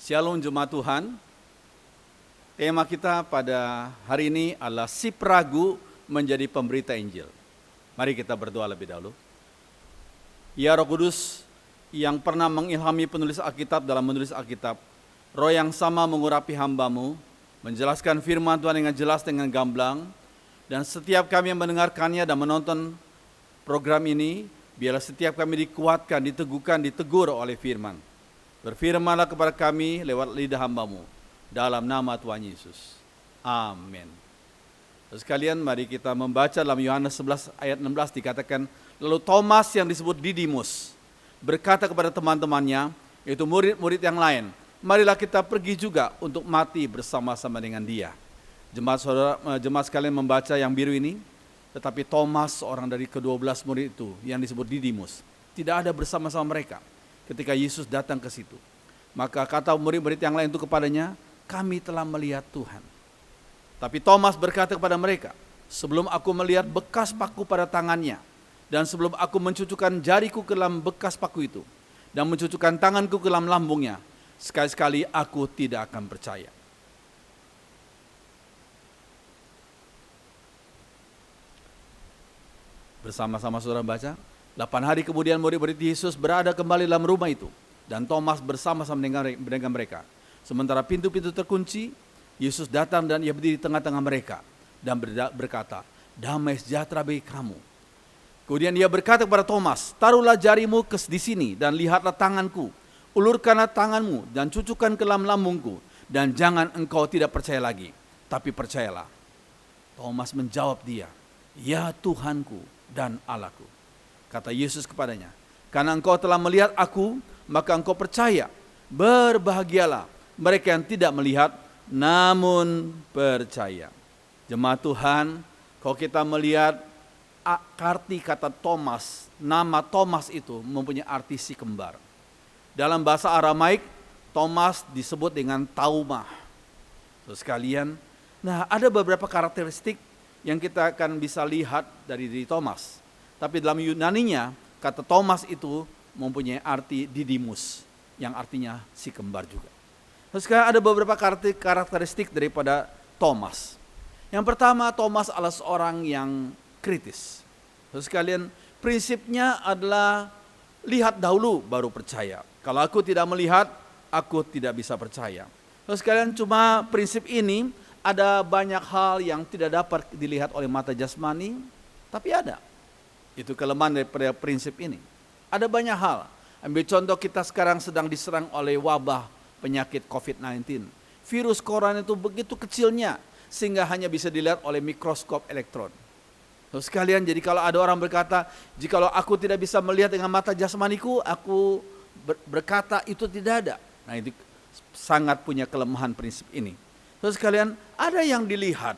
Shalom jemaat Tuhan. Tema kita pada hari ini adalah si peragu menjadi pemberita Injil. Mari kita berdoa lebih dahulu. Ya Roh Kudus yang pernah mengilhami penulis Alkitab dalam menulis Alkitab, Roh yang sama mengurapi hamba-Mu, menjelaskan firman Tuhan dengan jelas dengan gamblang, dan setiap kami yang mendengarkannya dan menonton program ini, biarlah setiap kami dikuatkan, diteguhkan, ditegur oleh firman. Berfirmanlah kepada kami lewat lidah hamba-Mu, dalam nama Tuhan Yesus. Amin. Sekalian, mari kita membaca dalam Yohanes 11 ayat 16 dikatakan, lalu Thomas yang disebut Didimus berkata kepada teman-temannya, yaitu murid-murid yang lain, marilah kita pergi juga untuk mati bersama-sama dengan dia. Jemaat sekalian membaca yang biru ini, tetapi Thomas, seorang dari ke-12 murid itu yang disebut Didimus, tidak ada bersama-sama mereka ketika Yesus datang ke situ. Maka kata murid-murid yang lain itu kepadanya, kami telah melihat Tuhan. Tapi Thomas berkata kepada mereka, sebelum aku melihat bekas paku pada tangannya, dan sebelum aku mencucukkan jariku ke dalam bekas paku itu, dan mencucukkan tanganku ke dalam lambungnya, sekali-sekali aku tidak akan percaya. Bersama-sama saudara baca. 8 hari kemudian murid-murid Yesus berada kembali dalam rumah itu, dan Thomas bersama-sama dengan mereka. Sementara pintu-pintu terkunci, Yesus datang dan ia berdiri di tengah-tengah mereka dan berkata, damai sejahtera bagi kamu. Kemudian ia berkata kepada Thomas, taruhlah jarimu di sini dan lihatlah tanganku, ulurkanlah tanganmu dan cucukkan ke dalam lambungku, dan jangan engkau tidak percaya lagi, tapi percayalah. Thomas menjawab dia, ya Tuhanku dan Allahku. Kata Yesus kepadanya, karena engkau telah melihat aku, maka engkau percaya. Berbahagialah mereka yang tidak melihat, namun percaya. Jemaat Tuhan, kalau kita melihat arti kata Thomas, nama Thomas itu mempunyai arti si kembar. Dalam bahasa Aramaik, Thomas disebut dengan Taumah. Terus sekalian, nah ada beberapa karakteristik yang kita akan bisa lihat dari diri Thomas. Tapi dalam Yunaninya, kata Thomas itu mempunyai arti Didimus, yang artinya si kembar juga. Terus sekarang ada beberapa karakteristik daripada Thomas. Yang pertama, Thomas adalah seorang yang kritis. Terus sekalian, prinsipnya adalah lihat dahulu baru percaya. Kalau aku tidak melihat, aku tidak bisa percaya. Terus sekalian, cuma prinsip ini ada banyak hal yang tidak dapat dilihat oleh mata jasmani, tapi ada. Itu kelemahan daripada prinsip ini. Ada banyak hal. Ambil contoh, kita sekarang sedang diserang oleh wabah penyakit COVID-19. Virus corona itu begitu kecilnya sehingga hanya bisa dilihat oleh mikroskop elektron. Terus sekalian, jadi kalau ada orang berkata, jikalau aku tidak bisa melihat dengan mata jasmaniku, aku berkata itu tidak ada. Nah, itu sangat punya kelemahan prinsip ini. Terus sekalian, ada yang dilihat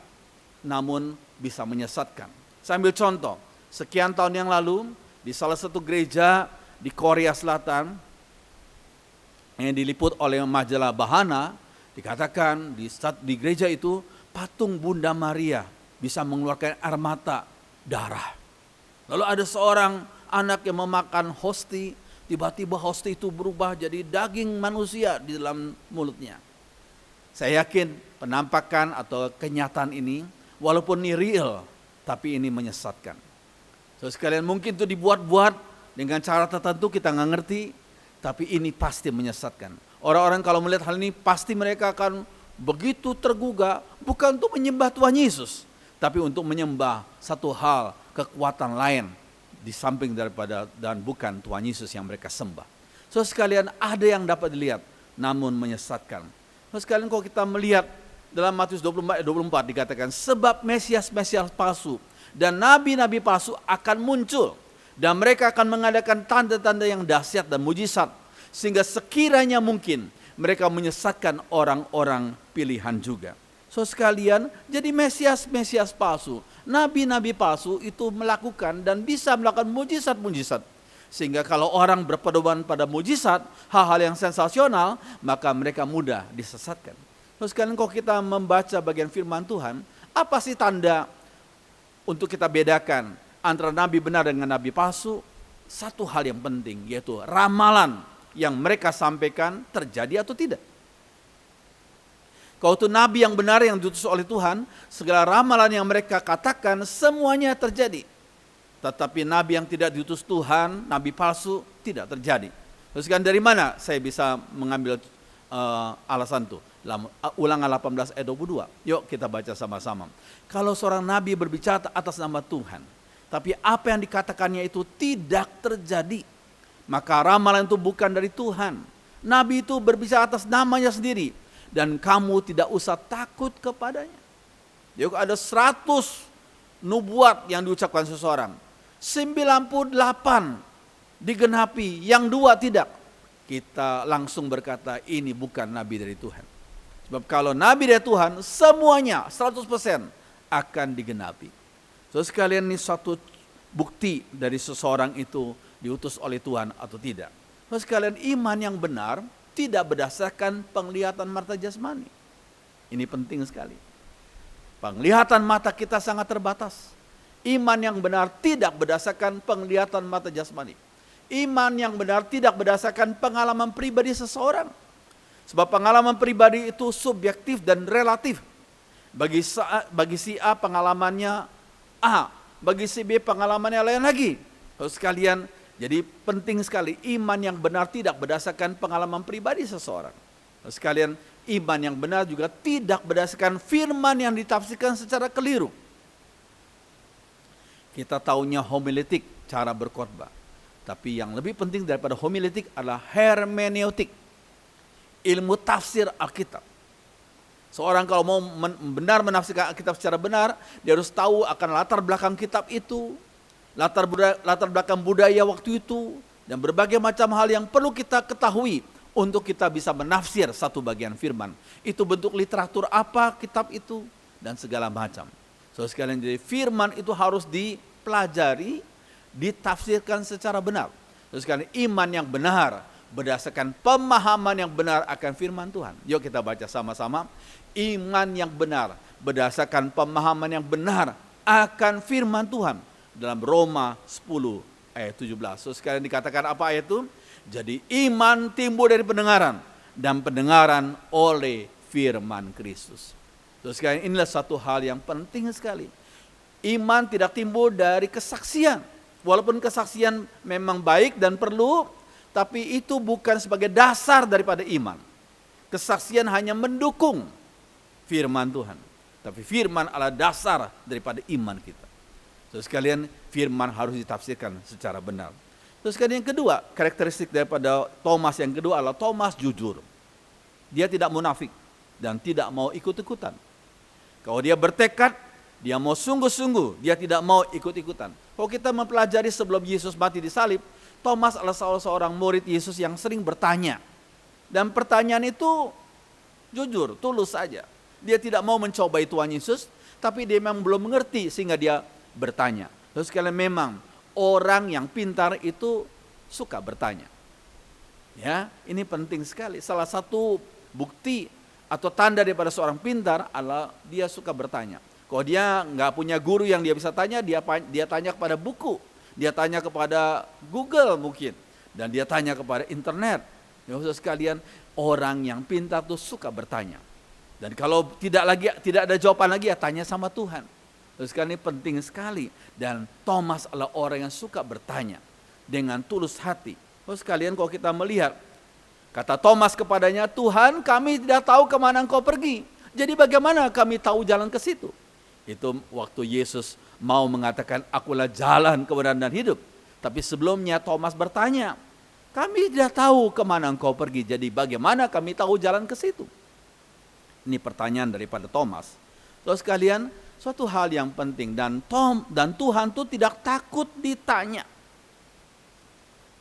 namun bisa menyesatkan. Saya ambil contoh. Sekian tahun yang lalu, di salah satu gereja di Korea Selatan, yang diliput oleh majalah Bahana, dikatakan di gereja itu, patung Bunda Maria bisa mengeluarkan air mata darah. Lalu ada seorang anak yang memakan hosti, tiba-tiba hosti itu berubah jadi daging manusia di dalam mulutnya. Saya yakin penampakan atau kenyataan ini, walaupun ini real, tapi ini menyesatkan. So, sekalian mungkin itu dibuat-buat dengan cara tertentu kita nggak ngerti, tapi ini pasti menyesatkan. Orang-orang kalau melihat hal ini pasti mereka akan begitu tergugah, bukan untuk menyembah Tuhan Yesus, tapi untuk menyembah satu hal, kekuatan lain di samping daripada dan bukan Tuhan Yesus yang mereka sembah. So sekalian, ada yang dapat dilihat namun menyesatkan. So sekalian, kalau kita melihat dalam Matius 24 dikatakan, sebab Mesias palsu dan nabi-nabi palsu akan muncul, dan mereka akan mengadakan tanda-tanda yang dahsyat dan mujizat, sehingga sekiranya mungkin mereka menyesatkan orang-orang pilihan juga. So sekalian, jadi Mesias palsu, nabi-nabi palsu itu melakukan dan bisa melakukan mujizat-mujizat. Sehingga kalau orang berpedoman pada mujizat, hal-hal yang sensasional, maka mereka mudah disesatkan. So sekalian, kalau kita membaca bagian firman Tuhan, apa sih tanda untuk kita bedakan antara nabi benar dengan nabi palsu? Satu hal yang penting, yaitu ramalan yang mereka sampaikan terjadi atau tidak. Kalau itu nabi yang benar yang diutus oleh Tuhan, segala ramalan yang mereka katakan semuanya terjadi. Tetapi nabi yang tidak diutus Tuhan, nabi palsu, tidak terjadi. Terus kan dari mana saya bisa mengambil alasan itu? Ulangan 18 ayat 22. Yuk kita baca sama-sama. Kalau seorang nabi berbicara atas nama Tuhan, tapi apa yang dikatakannya itu tidak terjadi, maka ramalan itu bukan dari Tuhan. Nabi itu berbicara atas namanya sendiri. Dan kamu tidak usah takut kepadanya. Jadi ada 100 nubuat yang diucapkan seseorang. 98 digenapi, yang 2 tidak. Kita langsung berkata ini bukan nabi dari Tuhan. Sebab kalau nabi dari Tuhan semuanya 100% akan digenapi. So sekalian ini suatu bukti dari seseorang itu diutus oleh Tuhan atau tidak. So sekalian iman yang benar tidak berdasarkan penglihatan mata jasmani. Ini penting sekali. Penglihatan mata kita sangat terbatas. Iman yang benar tidak berdasarkan penglihatan mata jasmani. Iman yang benar tidak berdasarkan pengalaman pribadi seseorang. Sebab pengalaman pribadi itu subjektif dan relatif. Bagi si A pengalamannya A, bagi si B pengalamannya lain lagi. Terus sekalian, jadi penting sekali iman yang benar tidak berdasarkan pengalaman pribadi seseorang. Sekalian, iman yang benar juga tidak berdasarkan firman yang ditafsirkan secara keliru. Kita taunya homiletik, cara berkhotbah. Tapi yang lebih penting daripada homiletik adalah hermeneutik, ilmu tafsir Alkitab. Seorang kalau mau benar menafsirkan Alkitab secara benar, dia harus tahu akan latar belakang kitab itu, latar belakang budaya waktu itu, dan berbagai macam hal yang perlu kita ketahui untuk kita bisa menafsir satu bagian firman. Itu bentuk literatur apa kitab itu, dan segala macam. So sekalian, jadi firman itu harus dipelajari, ditafsirkan secara benar. So sekalian, iman yang benar berdasarkan pemahaman yang benar akan firman Tuhan. Yuk kita baca sama-sama. Iman yang benar berdasarkan pemahaman yang benar akan firman Tuhan. Dalam Roma 10 ayat 17. So sekalian dikatakan apa ayat itu? Jadi iman timbul dari pendengaran, dan pendengaran oleh firman Kristus. So sekalian, inilah satu hal yang penting sekali. Iman tidak timbul dari kesaksian. Walaupun kesaksian memang baik dan perlu, tapi itu bukan sebagai dasar daripada iman. Kesaksian hanya mendukung firman Tuhan. Tapi firman adalah dasar daripada iman kita. Terus sekalian, firman harus ditafsirkan secara benar. Terus sekalian, yang kedua, karakteristik daripada Thomas yang kedua adalah Thomas jujur. Dia tidak munafik dan tidak mau ikut-ikutan. Kalau dia bertekad, dia mau sungguh-sungguh, dia tidak mau ikut-ikutan. Kalau kita mempelajari sebelum Yesus mati di salib, Thomas adalah salah seorang murid Yesus yang sering bertanya. Dan pertanyaan itu jujur, tulus saja. Dia tidak mau mencobai Tuhan Yesus, tapi dia memang belum mengerti sehingga dia bertanya. Terus sekalian, memang orang yang pintar itu suka bertanya. Ya, ini penting sekali. Salah satu bukti atau tanda daripada seorang pintar adalah dia suka bertanya. Kalau dia nggak punya guru yang dia bisa tanya, dia tanya kepada buku, dia tanya kepada Google mungkin, dan dia tanya kepada internet. Ya, saudara sekalian, orang yang pintar tuh suka bertanya. Dan kalau tidak ada jawaban lagi, ya tanya sama Tuhan. Terus sekali, ini penting sekali. Dan Thomas adalah orang yang suka bertanya dengan tulus hati. Terus sekalian, kalau kita melihat, kata Thomas kepadanya, Tuhan, kami tidak tahu kemana engkau pergi. Jadi bagaimana kami tahu jalan ke situ? Itu waktu Yesus mau mengatakan, akulah jalan, kebenaran dan hidup. Tapi sebelumnya Thomas bertanya, kami tidak tahu kemana engkau pergi. Jadi bagaimana kami tahu jalan ke situ? Ini pertanyaan daripada Thomas. Terus sekalian, suatu hal yang penting, dan Tuhan itu tidak takut ditanya.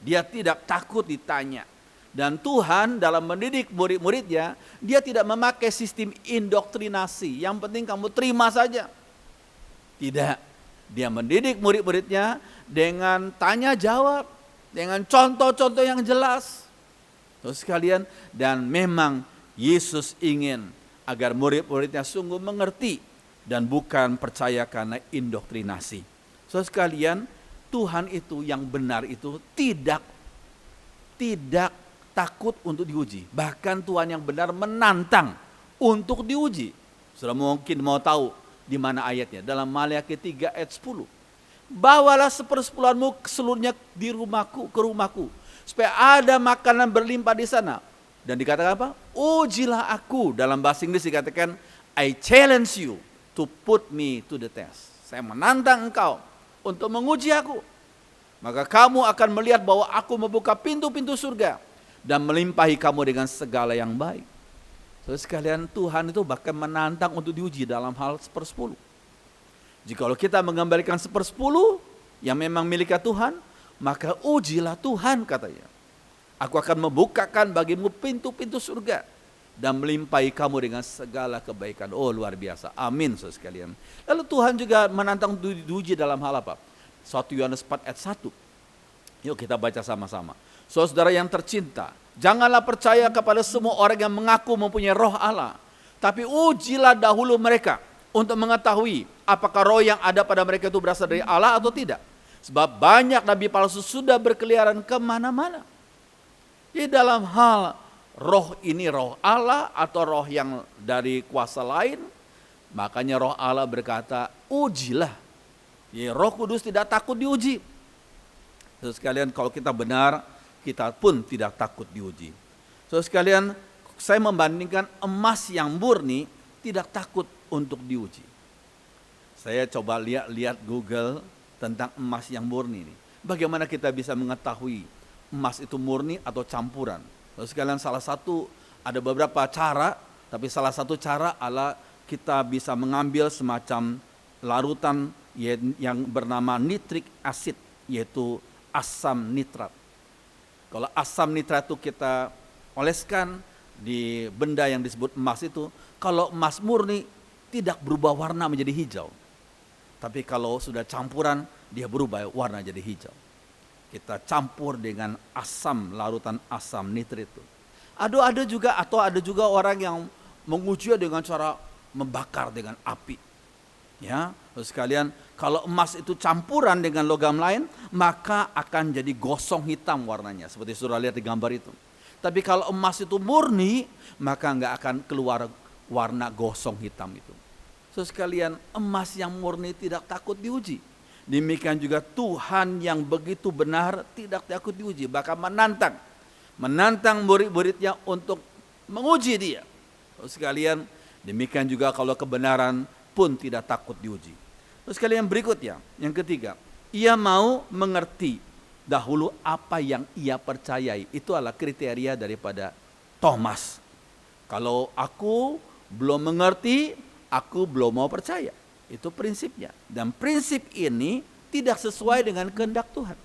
Dia tidak takut ditanya. Dan Tuhan dalam mendidik murid-muridnya, dia tidak memakai sistem indoktrinasi. Yang penting kamu terima saja. Tidak. Dia mendidik murid-muridnya dengan tanya jawab, dengan contoh-contoh yang jelas. Terus sekalian, dan memang Yesus ingin agar murid-muridnya sungguh mengerti dan bukan percaya karena indoktrinasi. So sekalian, Tuhan itu yang benar itu tidak takut untuk diuji. Bahkan Tuhan yang benar menantang untuk diuji. Sudah mungkin mau tahu di mana ayatnya? Dalam Maliaki 3 ayat 10. Bawalah 1/10 seluruhnya di rumahku, ke rumahku, supaya ada makanan berlimpah di sana. Dan dikatakan apa? Ujilah aku. Dalam bahasa Inggris dikatakan, I challenge you to put me to the test. Saya menantang engkau untuk menguji aku. Maka kamu akan melihat bahwa aku membuka pintu-pintu surga dan melimpahi kamu dengan segala yang baik. Saudara sekalian, Tuhan itu bahkan menantang untuk diuji dalam hal 1/10. Jikalau kita mengembalikan 1/10 yang memang milik Tuhan, maka ujilah Tuhan, katanya. Aku akan membukakan bagimu pintu-pintu surga dan melimpahi kamu dengan segala kebaikan. Oh, luar biasa. Amin, saudara sekalian. Lalu Tuhan juga menantang diuji dalam hal apa? 1 Yohanes 4 ayat 1. Yuk kita baca sama-sama. Saudara yang tercinta, janganlah percaya kepada semua orang yang mengaku mempunyai roh Allah. Tapi ujilah dahulu mereka untuk mengetahui apakah roh yang ada pada mereka itu berasal dari Allah atau tidak. Sebab banyak nabi palsu sudah berkeliaran kemana-mana. Di dalam hal roh ini roh Allah atau roh yang dari kuasa lain, makanya roh Allah berkata, ujilah. Ya, Roh Kudus tidak takut diuji. Terus sekalian, kalau kita benar, kita pun tidak takut diuji. Terus sekalian, saya membandingkan emas yang murni tidak takut untuk diuji. Saya coba lihat Google tentang emas yang murni ini. Bagaimana kita bisa mengetahui emas itu murni atau campuran? Terus sekalian, ada beberapa cara, tapi salah satu cara adalah kita bisa mengambil semacam larutan yang bernama nitric acid, yaitu asam nitrat. Kalau asam nitrat itu kita oleskan di benda yang disebut emas itu, kalau emas murni tidak berubah warna menjadi hijau. Tapi kalau sudah campuran, dia berubah warna jadi hijau. Kita campur dengan larutan asam nitrat itu. Ada juga orang yang menguji dengan cara membakar dengan api. Ya, terus sekalian, kalau emas itu campuran dengan logam lain, maka akan jadi gosong hitam warnanya, seperti saudara lihat di gambar itu. Tapi kalau emas itu murni, maka nggak akan keluar warna gosong hitam itu. Terus sekalian, emas yang murni tidak takut diuji. Demikian juga Tuhan yang begitu benar tidak takut diuji, bahkan menantang murid-muridnya untuk menguji dia. Terus sekalian, demikian juga kalau kebenaran pun tidak takut diuji. Terus kalian berikutnya, yang ketiga, ia mau mengerti dahulu apa yang ia percayai. Itu adalah kriteria daripada Thomas. Kalau aku belum mengerti, aku belum mau percaya. Itu prinsipnya. Dan prinsip ini tidak sesuai dengan kehendak Tuhan.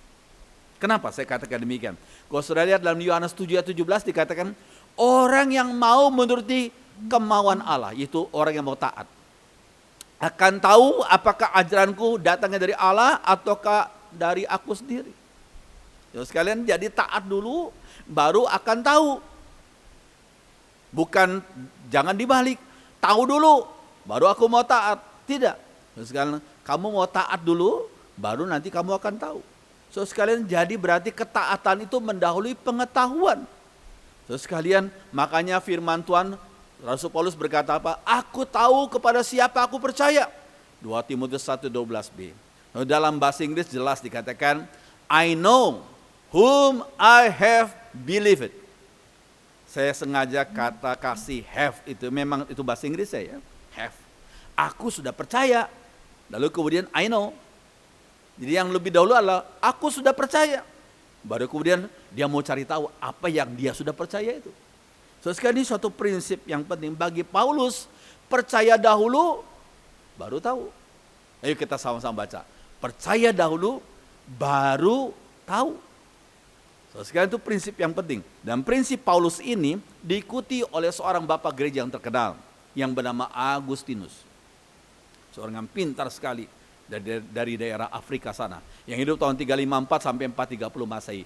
Kenapa saya katakan demikian? Kalau sudah lihat dalam Yohanes 7:17 dikatakan, orang yang mau menuruti kemauan Allah, yaitu orang yang mau taat, akan tahu apakah ajaranku datangnya dari Allah ataukah dari aku sendiri. Ya, sekalian, jadi taat dulu baru akan tahu. Bukan, jangan dibalik. Tahu dulu baru aku mau taat. Tidak. Ya, sekalian, kamu mau taat dulu baru nanti kamu akan tahu. So sekalian, jadi berarti ketaatan itu mendahului pengetahuan. So sekalian, makanya firman Tuhan, Rasul Paulus berkata apa? Aku tahu kepada siapa aku percaya. 2 Timotius 1:12b. Dalam bahasa Inggris jelas dikatakan, I know whom I have believed. Saya sengaja kata kasih have itu, memang itu bahasa Inggris saya, have. Aku sudah percaya. Lalu kemudian I know. Jadi yang lebih dahulu adalah aku sudah percaya. Baru kemudian dia mau cari tahu apa yang dia sudah percaya itu. So sekarang ini suatu prinsip yang penting bagi Paulus, percaya dahulu baru tahu. Ayo kita sama-sama baca. Percaya dahulu baru tahu. So sekarang itu prinsip yang penting. Dan prinsip Paulus ini diikuti oleh seorang bapak gereja yang terkenal yang bernama Agustinus. Seorang yang pintar sekali dari daerah Afrika sana. Yang hidup tahun 354 sampai 430 Masehi.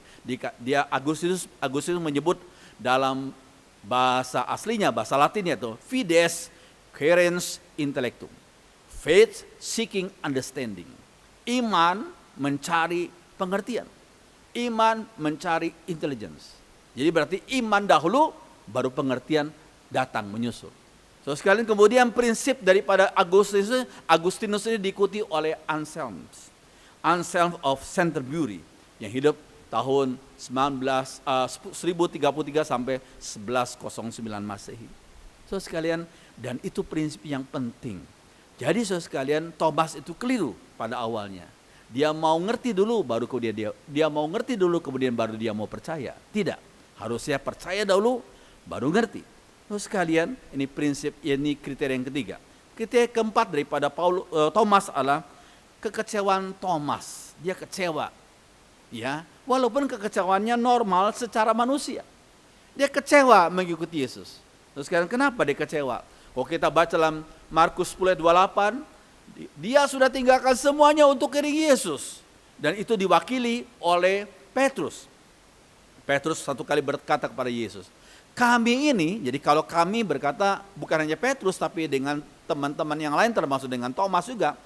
Dia Agustinus menyebut dalam bahasa aslinya, bahasa Latinnya itu fides querens intellectum. Faith seeking understanding. Iman mencari pengertian. Iman mencari intelligence. Jadi berarti iman dahulu baru pengertian datang menyusul. So sekalian kemudian prinsip daripada Agustinus ini diikuti oleh Anselm of Canterbury yang hidup tahun 1033 sampai 1109 Masehi. So sekalian, dan itu prinsip yang penting. Jadi so sekalian, Thomas itu keliru pada awalnya. Dia mau ngerti dulu baru kemudian dia mau ngerti dulu kemudian baru dia mau percaya. Tidak, harusnya percaya dulu baru ngerti. So sekalian, ini prinsip, ini kriteria yang ketiga. Kriteria keempat daripada Thomas adalah kekecewaan Thomas. Dia kecewa, ya, walaupun kekecewaannya normal secara manusia. Dia kecewa mengikuti Yesus. Terus sekarang kenapa dia kecewa? Kalau kita baca dalam Markus 10:28, dia sudah tinggalkan semuanya untuk iringi Yesus. Dan itu diwakili oleh Petrus. Petrus satu kali berkata kepada Yesus, kami ini, jadi kalau kami berkata bukan hanya Petrus tapi dengan teman-teman yang lain termasuk dengan Thomas juga.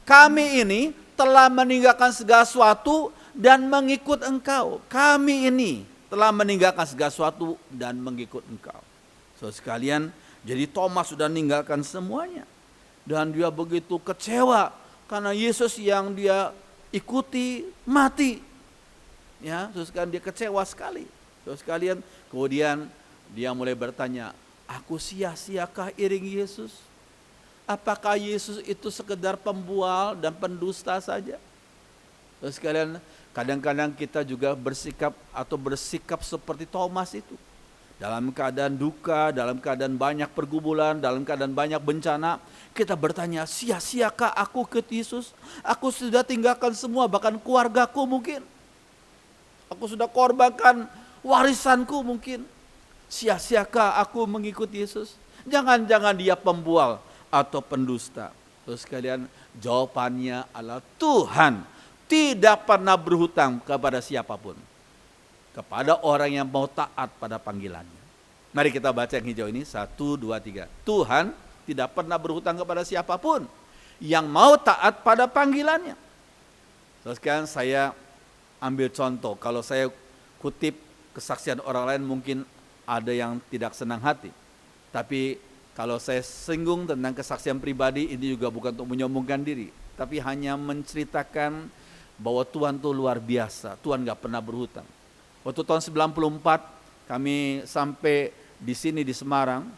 Kami ini telah meninggalkan segala sesuatu dan mengikut engkau. Kami ini telah meninggalkan segala sesuatu dan mengikut engkau. So sekalian, jadi Thomas sudah meninggalkan semuanya. Dan dia begitu kecewa karena Yesus yang dia ikuti mati. Ya, so sekalian dia kecewa sekali. So sekalian, kemudian dia mulai bertanya, aku sia-siakah iringi Yesus? Apakah Yesus itu sekedar pembual dan pendusta saja? So sekalian, kadang-kadang kita juga bersikap seperti Thomas itu. Dalam keadaan duka, dalam keadaan banyak pergumulan, dalam keadaan banyak bencana, kita bertanya, sia-siakah aku ikut Yesus? Aku sudah tinggalkan semua, bahkan keluargaku mungkin. Aku sudah korbankan warisanku mungkin. Sia-siakah aku mengikuti Yesus? Jangan-jangan dia pembual atau pendusta. Terus sekalian, jawabannya adalah Tuhan tidak pernah berhutang kepada siapapun. Kepada orang yang mau taat pada panggilannya. Mari kita baca yang hijau ini, 1, 2, 3. Tuhan tidak pernah berhutang kepada siapapun yang mau taat pada panggilannya. Terus sekalian, saya ambil contoh, kalau saya kutip kesaksian orang lain mungkin ada yang tidak senang hati. Tapi kalau saya singgung tentang kesaksian pribadi, ini juga bukan untuk menyombongkan diri, tapi hanya menceritakan bahwa Tuhan itu luar biasa. Tuhan gak pernah berhutang. Waktu tahun 94 kami sampai di sini di Semarang,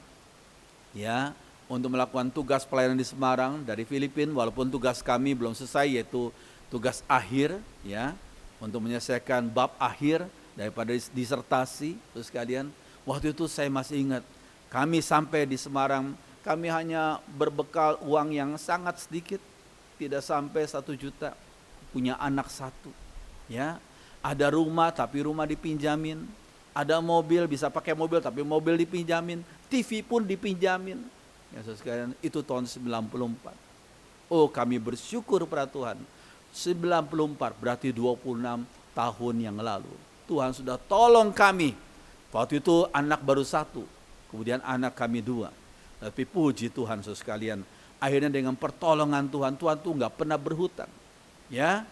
ya, untuk melakukan tugas pelayanan di Semarang dari Filipina, walaupun tugas kami belum selesai, yaitu tugas akhir, ya, untuk menyelesaikan bab akhir daripada disertasi. Terus sekalian, waktu itu saya masih ingat, kami sampai di Semarang, kami hanya berbekal uang yang sangat sedikit, tidak sampai 1 juta, punya anak 1, ya. Ada rumah tapi rumah dipinjamin, ada mobil bisa pakai mobil tapi mobil dipinjamin, TV pun dipinjamin. Ya sekalian, itu tahun 94. Oh, kami bersyukur pada Tuhan. 94 berarti 26 tahun yang lalu. Tuhan sudah tolong kami. Waktu itu anak baru 1, kemudian anak kami 2. Tapi puji Tuhan sekalian, akhirnya dengan pertolongan Tuhan, Tuhan tuh nggak pernah berhutang. Ya,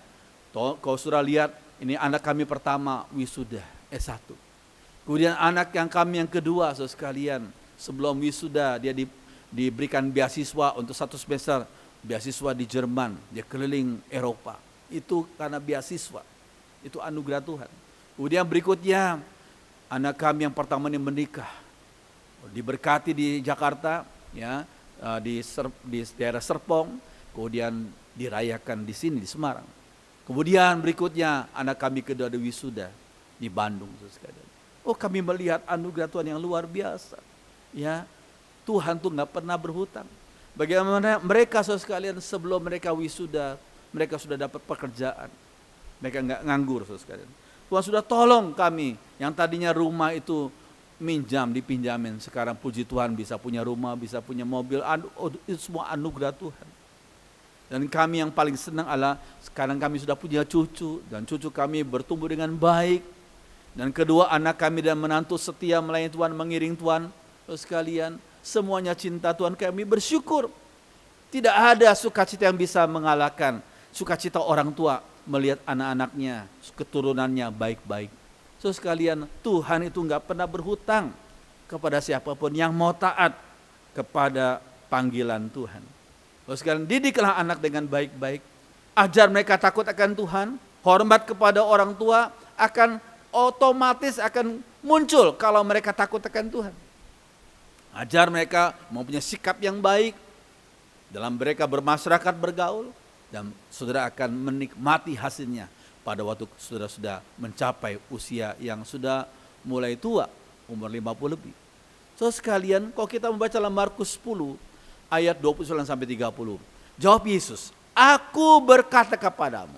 kau sudah lihat, ini anak kami pertama wisuda S1. Kemudian anak yang kami yang kedua, sekalian, sebelum wisuda dia diberikan beasiswa untuk 1 semester, beasiswa di Jerman, dia keliling Eropa. Itu karena beasiswa, itu anugerah Tuhan. Kemudian berikutnya anak kami yang pertama ini menikah, diberkati di Jakarta, ya, di daerah Serpong, kemudian dirayakan di sini di Semarang. Kemudian berikutnya anak kami kedua di wisuda di Bandung. Oh, kami melihat anugerah Tuhan yang luar biasa. Ya, Tuhan tuh nggak pernah berhutang. Bagaimana mereka sekalian sebelum mereka wisuda, mereka sudah dapat pekerjaan. Mereka nggak nganggur sekalian. Tuhan sudah tolong kami yang tadinya rumah itu dipinjamin. Sekarang puji Tuhan bisa punya rumah, bisa punya mobil. Itu semua anugerah Tuhan. Dan kami yang paling senang adalah sekarang kami sudah punya cucu, dan cucu kami bertumbuh dengan baik. Dan kedua anak kami dan menantu setia melayani Tuhan, mengiring Tuhan. Sekalian, semuanya cinta Tuhan, kami bersyukur. Tidak ada sukacita yang bisa mengalahkan sukacita orang tua melihat anak-anaknya, keturunannya baik-baik. So sekalian, Tuhan itu nggak pernah berhutang kepada siapapun yang mau taat kepada panggilan Tuhan. Terus sekarang didiklah anak dengan baik-baik. Ajar mereka takut akan Tuhan, hormat kepada orang tua akan otomatis akan muncul kalau mereka takut akan Tuhan. Ajar mereka mempunyai sikap yang baik dalam mereka bermasyarakat, bergaul, dan saudara akan menikmati hasilnya pada waktu saudara sudah mencapai usia yang sudah mulai tua, umur 50 lebih. So sekalian, kalau kita membaca dalam Markus 10 ayat 29 sampai 30, jawab Yesus, "Aku berkata kepadamu,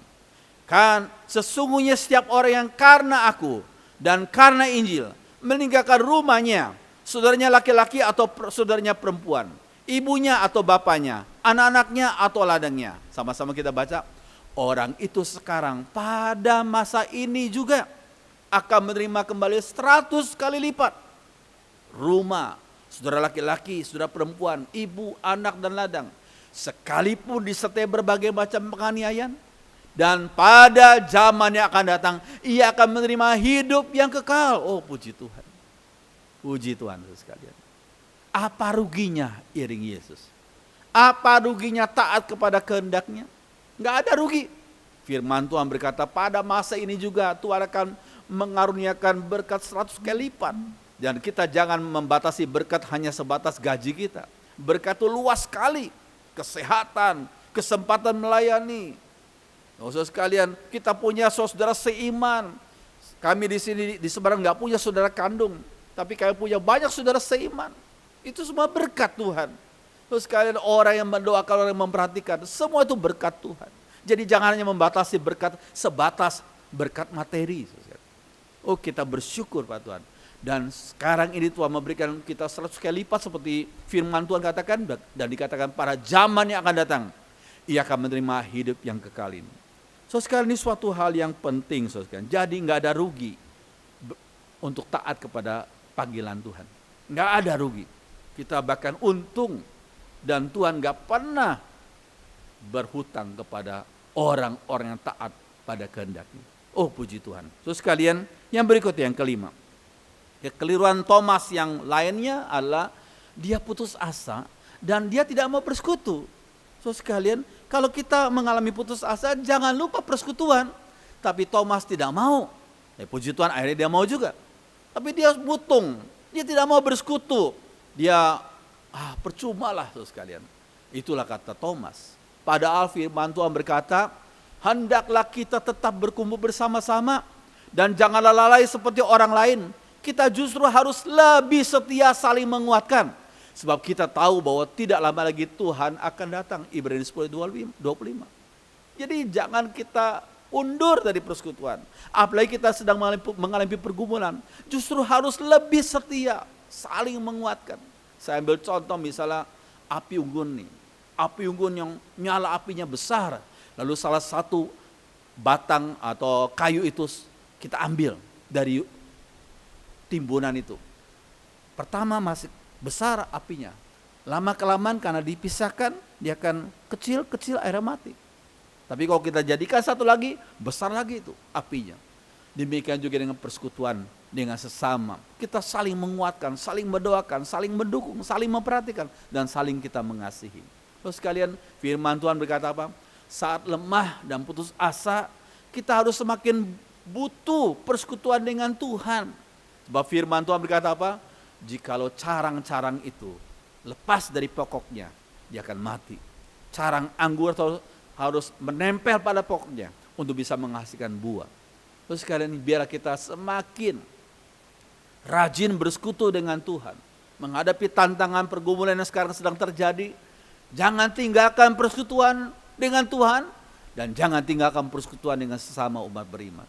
kan sesungguhnya setiap orang yang karena aku dan karena Injil meninggalkan rumahnya, saudaranya laki-laki atau saudaranya perempuan, ibunya atau bapaknya, anak-anaknya atau ladangnya." Sama-sama kita baca. Orang itu sekarang pada masa ini juga akan menerima kembali 100 kali lipat. Rumah, saudara laki-laki, saudara perempuan, ibu, anak dan ladang. Sekalipun disertai berbagai macam penganiayaan. Dan pada zaman yang akan datang, ia akan menerima hidup yang kekal. Oh, puji Tuhan. Puji Tuhan sekalian. Apa ruginya iring Yesus? Apa ruginya taat kepada kehendaknya? Nggak ada rugi. Firman Tuhan berkata pada masa ini juga Tuhan akan mengaruniakan berkat 100 kali lipat. Dan kita jangan membatasi berkat hanya sebatas gaji kita. Berkat itu luas sekali. Kesehatan, kesempatan melayani. Saudara sekalian, kita punya saudara seiman. Kami di sini di Semarang nggak punya saudara kandung, tapi kami punya banyak saudara seiman. Itu semua berkat Tuhan. Terus sekalian, orang yang mendoakan, orang yang memperhatikan, semua itu berkat Tuhan. Jadi jangan hanya membatasi berkat sebatas berkat materi. Oh, kita bersyukur Pak Tuhan. Dan sekarang ini Tuhan memberikan kita 100 kali lipat seperti firman Tuhan katakan, dan dikatakan pada zaman yang akan datang ia akan menerima hidup yang kekal ini. So sekarang ini suatu hal yang penting, so sekarang. Jadi nggak ada rugi untuk taat kepada panggilan Tuhan. Nggak ada rugi. Kita bahkan untung, dan Tuhan nggak pernah berhutang kepada orang-orang yang taat pada kehendaknya. Oh, puji Tuhan. So sekalian, yang berikutnya yang kelima. Kekeliruan Thomas yang lainnya adalah dia putus asa dan dia tidak mau bersekutu. So sekalian, kalau kita mengalami putus asa, jangan lupa persekutuan. Tapi Thomas tidak mau. Puji Tuhan, akhirnya dia mau juga. Tapi dia butung, dia tidak mau bersekutu. Dia percuma lah, so sekalian. Itulah kata Thomas. Padahal firman Tuhan berkata, hendaklah kita tetap berkumpul bersama-sama dan janganlah lalai seperti orang lain. Kita justru harus lebih setia saling menguatkan. Sebab kita tahu bahwa tidak lama lagi Tuhan akan datang. Ibrani 10:25. Jadi jangan kita undur dari persekutuan. Apalagi kita sedang mengalami pergumulan. Justru harus lebih setia, saling menguatkan. Saya ambil contoh misalnya api unggun nih. Api unggun yang nyala apinya besar. Lalu salah satu batang atau kayu itu kita ambil dari timbunan itu. Pertama masih besar apinya. Lama-kelamaan karena dipisahkan, dia akan kecil-kecil akhirnya mati. Tapi kalau kita jadikan satu lagi, besar lagi itu apinya. Demikian juga dengan persekutuan dengan sesama. Kita saling menguatkan, saling mendoakan, saling mendukung, saling memperhatikan, dan saling kita mengasihi. Terus sekalian, firman Tuhan berkata apa? Saat lemah dan putus asa, kita harus semakin butuh persekutuan dengan Tuhan. Sebab firman Tuhan berkata apa? Jikalau carang-carang itu lepas dari pokoknya, dia akan mati. Carang anggur harus menempel pada pokoknya untuk bisa menghasilkan buah. Terus sekalian, biarlah kita semakin rajin bersekutu dengan Tuhan. Menghadapi tantangan pergumulan yang sekarang sedang terjadi, jangan tinggalkan persekutuan dengan Tuhan dan jangan tinggalkan persekutuan dengan sesama umat beriman.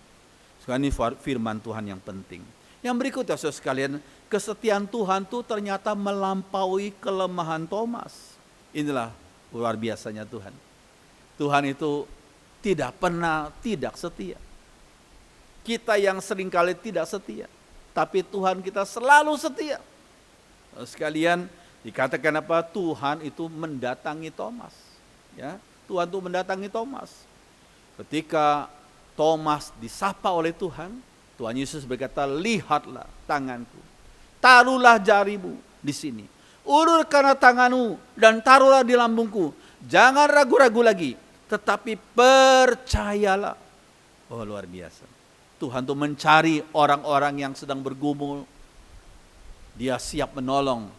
Sekarang ini firman Tuhan yang penting. Yang berikutnya saudara sekalian, kesetiaan Tuhan itu ternyata melampaui kelemahan Thomas. Inilah luar biasanya Tuhan. Tuhan itu tidak pernah tidak setia. Kita yang seringkali tidak setia, tapi Tuhan kita selalu setia. Sekalian, dikatakan apa? Tuhan itu mendatangi Thomas. Ya, Tuhan itu mendatangi Thomas. Ketika Thomas disapa oleh Tuhan, Tuhan Yesus berkata, lihatlah tanganku, taruhlah jarimu di sini. ulurkanlah tanganmu dan taruhlah di lambungku. Jangan ragu-ragu lagi, tetapi percayalah. Oh, luar biasa. Tuhan tuh mencari orang-orang yang sedang bergumul. Dia siap menolong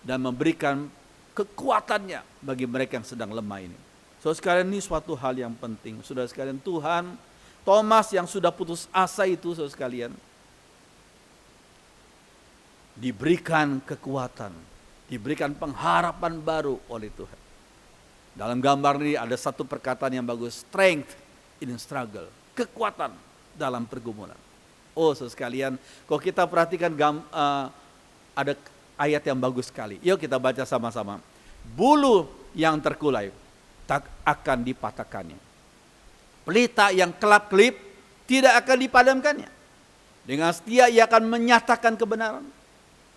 dan memberikan kekuatannya bagi mereka yang sedang lemah ini. Saudara sekalian, ini suatu hal yang penting. Saudara sekalian, Tuhan, Thomas yang sudah putus asa itu, saudara sekalian, diberikan kekuatan, diberikan pengharapan baru oleh Tuhan. Dalam gambar ini ada satu perkataan yang bagus, strength in struggle, kekuatan dalam pergumulan. Oh, saudara sekalian, kalau kita perhatikan ada ayat yang bagus sekali. Yuk kita baca sama-sama. Bulu yang terkulai tak akan dipatahkannya. Pelita yang kelap-kelip tidak akan dipadamkannya. Dengan setia ia akan menyatakan kebenaran.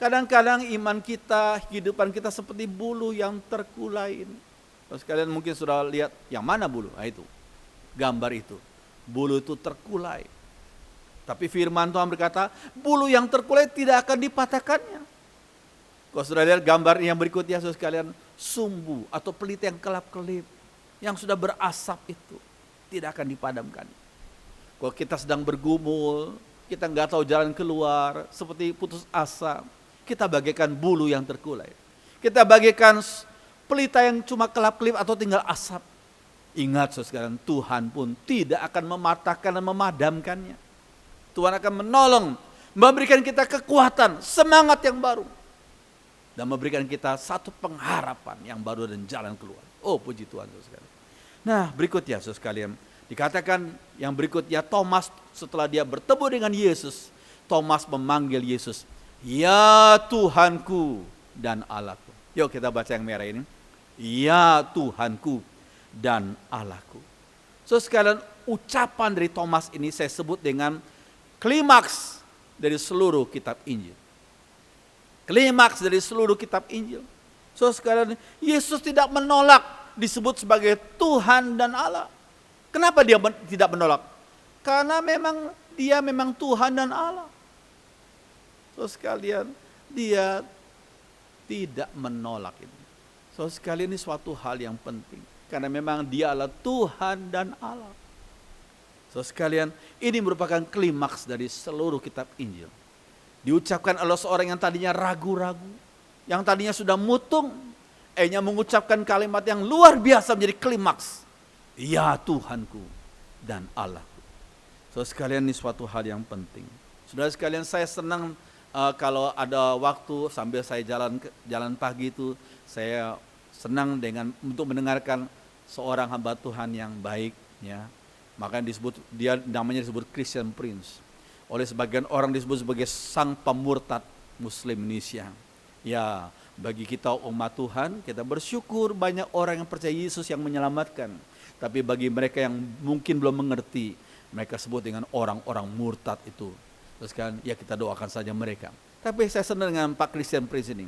Kadang-kadang iman kita, kehidupan kita seperti bulu yang terkulai ini. Terus kalian mungkin sudah lihat yang mana bulu? Nah itu, gambar itu. Bulu itu terkulai. Tapi firman Tuhan berkata, bulu yang terkulai tidak akan dipatahkannya. Kalau sudah lihat gambar yang berikutnya, saudara sekalian, sumbu atau pelita yang kelap-kelip, yang sudah berasap itu, tidak akan dipadamkan. Kalau kita sedang bergumul, kita nggak tahu jalan keluar, seperti putus asa, kita bagaikan bulu yang terkulai. Kita bagaikan pelita yang cuma kelap-kelip atau tinggal asap. Ingat saudara sekalian, Tuhan pun tidak akan mematahkan dan memadamkannya. Tuhan akan menolong, memberikan kita kekuatan, semangat yang baru. Dan memberikan kita satu pengharapan yang baru dan jalan keluar. Oh, puji Tuhan saudara sekalian. Nah, berikutnya saudara sekalian, dikatakan yang berikutnya Thomas setelah dia bertemu dengan Yesus, Thomas memanggil Yesus, "Ya Tuhanku dan Allahku." Yuk kita baca yang merah ini. "Ya Tuhanku dan Allahku." Saudara sekalian, ucapan dari Thomas ini saya sebut dengan klimaks dari seluruh kitab Injil. Klimaks dari seluruh kitab Injil. Saudara sekalian, Yesus tidak menolak disebut sebagai Tuhan dan Allah. Kenapa dia tidak menolak? Karena memang dia memang Tuhan dan Allah. Saudara sekalian, dia tidak menolak ini. Saudara sekalian, ini suatu hal yang penting. Karena memang dia adalah Tuhan dan Allah. Saudara sekalian, ini merupakan klimaks dari seluruh kitab Injil. Diucapkan oleh seorang yang tadinya ragu-ragu, yang tadinya sudah mutung, mengucapkan kalimat yang luar biasa menjadi klimaks. Ya Tuhanku dan Allahku. Saudara sekalian, ini suatu hal yang penting. Saudara sekalian, saya senang kalau ada waktu sambil saya jalan pagi itu, saya senang untuk mendengarkan seorang hamba Tuhan yang baik, ya. Makanya namanya disebut Christian Prince. Oleh sebagian orang disebut sebagai sang pemurtad Muslim Indonesia. Ya, bagi kita umat Tuhan, kita bersyukur banyak orang yang percaya Yesus yang menyelamatkan. Tapi bagi mereka yang mungkin belum mengerti, mereka sebut dengan orang-orang murtad itu. Terus kan, ya kita doakan saja mereka. Tapi saya senang dengan Pak Christian Prince ini.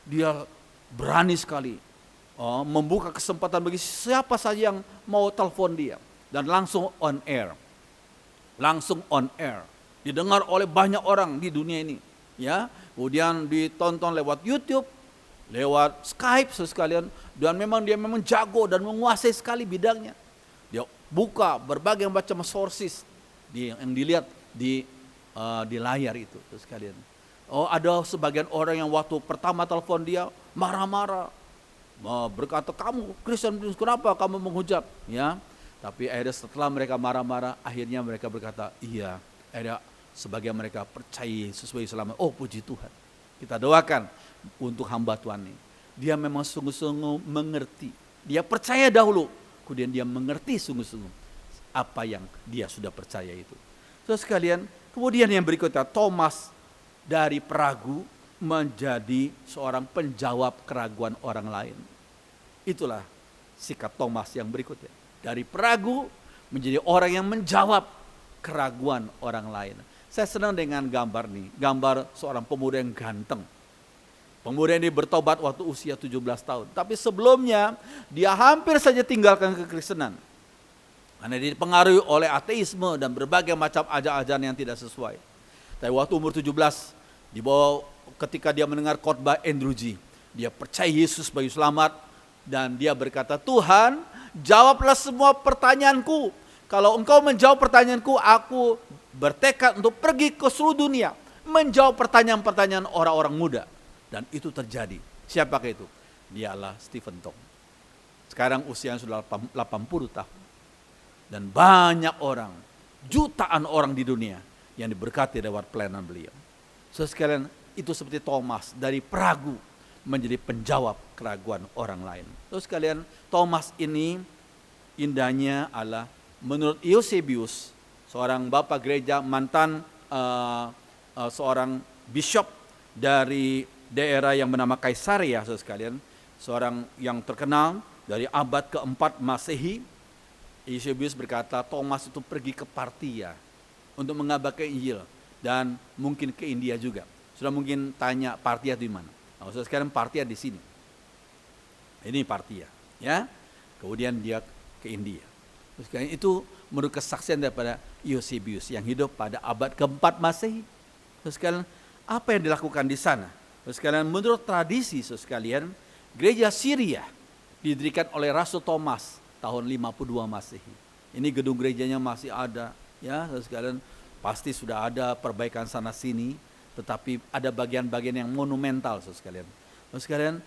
Dia berani sekali membuka kesempatan bagi siapa saja yang mau telepon dia. Dan langsung on air. Langsung on air. Didengar oleh banyak orang di dunia ini, ya. Kemudian ditonton lewat YouTube, lewat Skype sekalian, dan dia memang jago dan menguasai sekali bidangnya. Dia buka berbagai macam sources yang dilihat di layar itu sekalian. Oh, ada sebagian orang yang waktu pertama telepon dia marah-marah, berkata, "Kamu Kristen, kenapa kamu menghujat?" Ya. Tapi akhirnya setelah mereka marah-marah, akhirnya mereka berkata, "Iya." Akhirnya sebagian mereka percaya Yesus sebagai selamat. Oh, puji Tuhan. Kita doakan untuk hamba Tuhan ini. Dia memang sungguh-sungguh mengerti. Dia percaya dahulu, kemudian dia mengerti sungguh-sungguh apa yang dia sudah percaya itu. Terus sekalian, kemudian yang berikutnya, Thomas dari peragu menjadi seorang penjawab keraguan orang lain. Itulah sikap Thomas yang berikutnya. Dari peragu menjadi orang yang menjawab keraguan orang lain. Saya senang dengan gambar ini, gambar seorang pemuda yang ganteng. Pemuda ini bertobat waktu usia 17 tahun. Tapi sebelumnya dia hampir saja tinggalkan kekristenan. Karena dipengaruhi oleh ateisme dan berbagai macam ajaran-ajaran yang tidak sesuai. Tapi waktu umur 17, ketika dia mendengar khotbah Andrew G, Dia percaya Yesus sebagai selamat dan dia berkata, Tuhan, jawablah semua pertanyaanku. Kalau engkau menjawab pertanyaanku, aku bertekad untuk pergi ke seluruh dunia, menjawab pertanyaan-pertanyaan orang-orang muda. Dan itu terjadi. Siapakah itu? Dialah Stephen Tong. Sekarang usianya sudah 80 tahun. Dan banyak orang, jutaan orang di dunia yang diberkati lewat pelayanan beliau. Sekalian, itu seperti Thomas, dari peragu menjadi penjawab keraguan orang lain. Terus sekalian, Thomas ini indahnya adalah menurut Eusebius, seorang bapak gereja, mantan seorang bishop dari daerah yang bernama Kaisaria, sekalian, seorang yang terkenal dari abad keempat Masehi. Eusebius berkata Thomas itu pergi ke Partia untuk mengabarkan Injil dan mungkin ke India juga. Sudah mungkin tanya Partia di mana? Nah, sekarang Partia di sini. Ini Partia, ya. Kemudian dia ke India. Terus itu menurut kesaksian daripada Eusebius yang hidup pada abad keempat Masehi. Terus sekalian, apa yang dilakukan di sana? Terus sekalian, menurut tradisi, sekalian, gereja Syria didirikan oleh Rasul Thomas tahun 52 Masehi. Ini gedung gerejanya masih ada, ya, sekalian, pasti sudah ada perbaikan sana sini, tetapi ada bagian-bagian yang monumental, sekalian. Sekalian,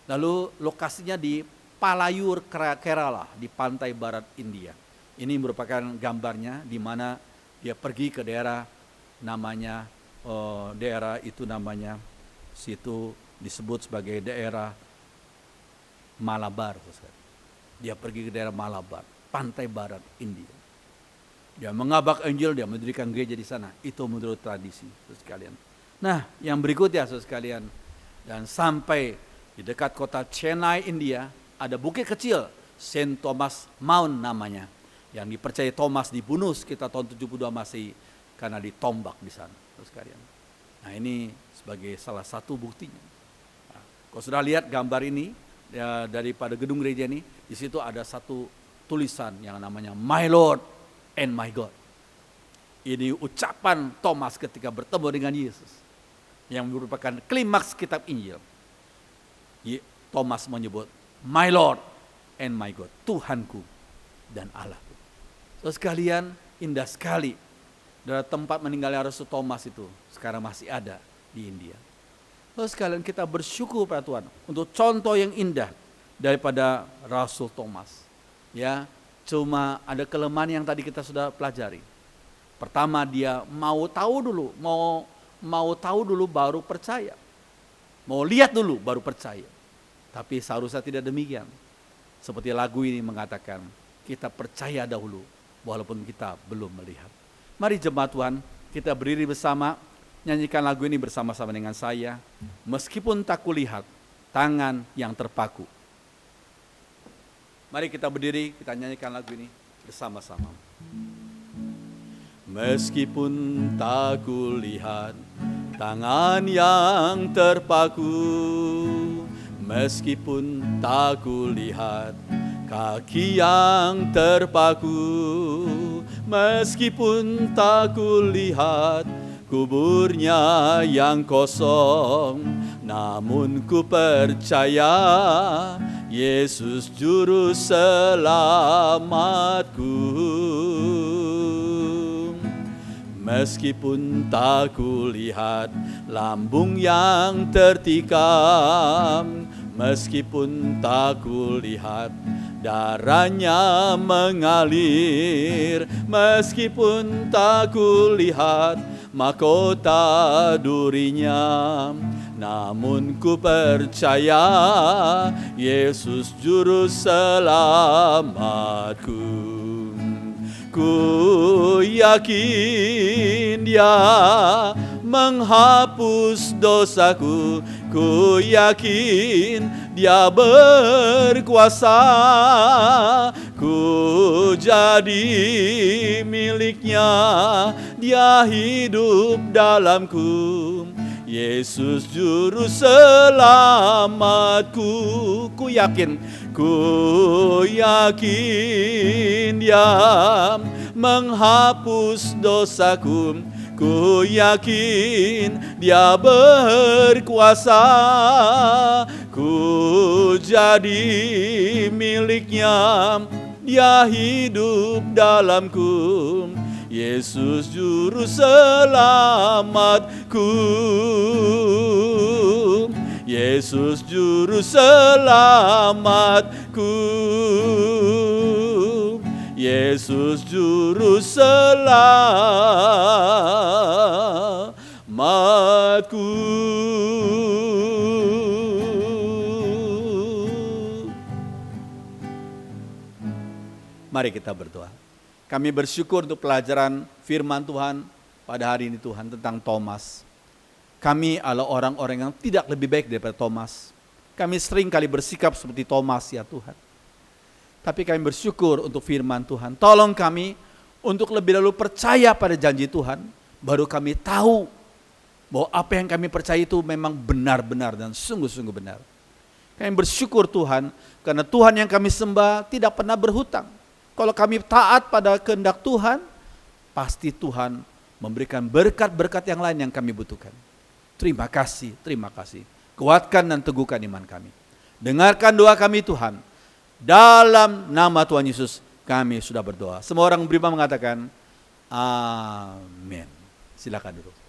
lalu lokasinya di Palayur Kerala di pantai barat India. Ini merupakan gambarnya di mana dia pergi ke daerah namanya daerah itu namanya situ disebut sebagai daerah Malabar. Dia pergi ke daerah Malabar, pantai barat India. Dia mengabak Injil, dia mendirikan gereja di sana. Itu menurut tradisi, sekalian. Nah, yang berikutnya, sekalian, dan sampai di dekat kota Chennai, India, ada bukit kecil, Saint Thomas Mount namanya, yang dipercaya Thomas dibunuh sekitar tahun 72 Masehi karena ditombak di sana, sekalian. Nah, ini sebagai salah satu buktinya. Nah, kalau sudah lihat gambar ini ya, daripada gedung gereja ini, di situ ada satu tulisan yang namanya My Lord and My God. Ini ucapan Thomas ketika bertemu dengan Yesus, yang merupakan klimaks kitab Injil. Thomas menyebut My Lord and My God, Tuhanku dan Allahku. So sekalian, indah sekali. Dari tempat meninggalnya Rasul Thomas itu sekarang masih ada di India. So sekalian, kita bersyukur pada Tuhan untuk contoh yang indah daripada Rasul Thomas. Ya, cuma ada kelemahan yang tadi kita sudah pelajari. Pertama, dia mau tahu dulu baru percaya. Mau lihat dulu baru percaya. Tapi seharusnya tidak demikian. Seperti lagu ini mengatakan, kita percaya dahulu walaupun kita belum melihat. Mari jemaat Tuhan, kita berdiri bersama, nyanyikan lagu ini bersama-sama dengan saya. Meskipun tak kulihat tangan yang terpaku. Mari kita berdiri, kita nyanyikan lagu ini bersama-sama. Meskipun tak kulihat tangan yang terpaku, meskipun tak kulihat kaki yang terpaku, meskipun tak kulihat kuburnya yang kosong, namun ku percaya Yesus juru selamatku. Meskipun tak kulihat lambung yang tertikam, meskipun tak kulihat darahnya mengalir, meskipun tak kulihat mahkota durinya, namun ku percaya Yesus juru selamatku. Ku yakin Dia menghapus dosaku, ku yakin Dia berkuasa, ku jadi miliknya, Dia hidup dalamku. Yesus juru selamatku. Ku yakin Dia menghapus dosaku, Ku yakin Dia berkuasa, ku jadi miliknya, Dia hidup dalamku. Yesus juru selamatku, Yesus juru selamatku, Yesus juru selamatku. Mari kita berdoa. Kami bersyukur untuk pelajaran firman Tuhan pada hari ini Tuhan tentang Thomas. Kami adalah orang-orang yang tidak lebih baik daripada Thomas. Kami sering kali bersikap seperti Thomas ya Tuhan. Tapi kami bersyukur untuk firman Tuhan. Tolong kami untuk lebih dahulu percaya pada janji Tuhan. Baru kami tahu bahwa apa yang kami percaya itu memang benar-benar dan sungguh-sungguh benar. Kami bersyukur Tuhan karena Tuhan yang kami sembah tidak pernah berhutang. Kalau kami taat pada kehendak Tuhan, pasti Tuhan memberikan berkat-berkat yang lain yang kami butuhkan. Terima kasih, terima kasih. Kuatkan dan teguhkan iman kami. Dengarkan doa kami Tuhan. Dalam nama Tuhan Yesus kami sudah berdoa. Semua orang beriman mengatakan amin. Silakan duduk.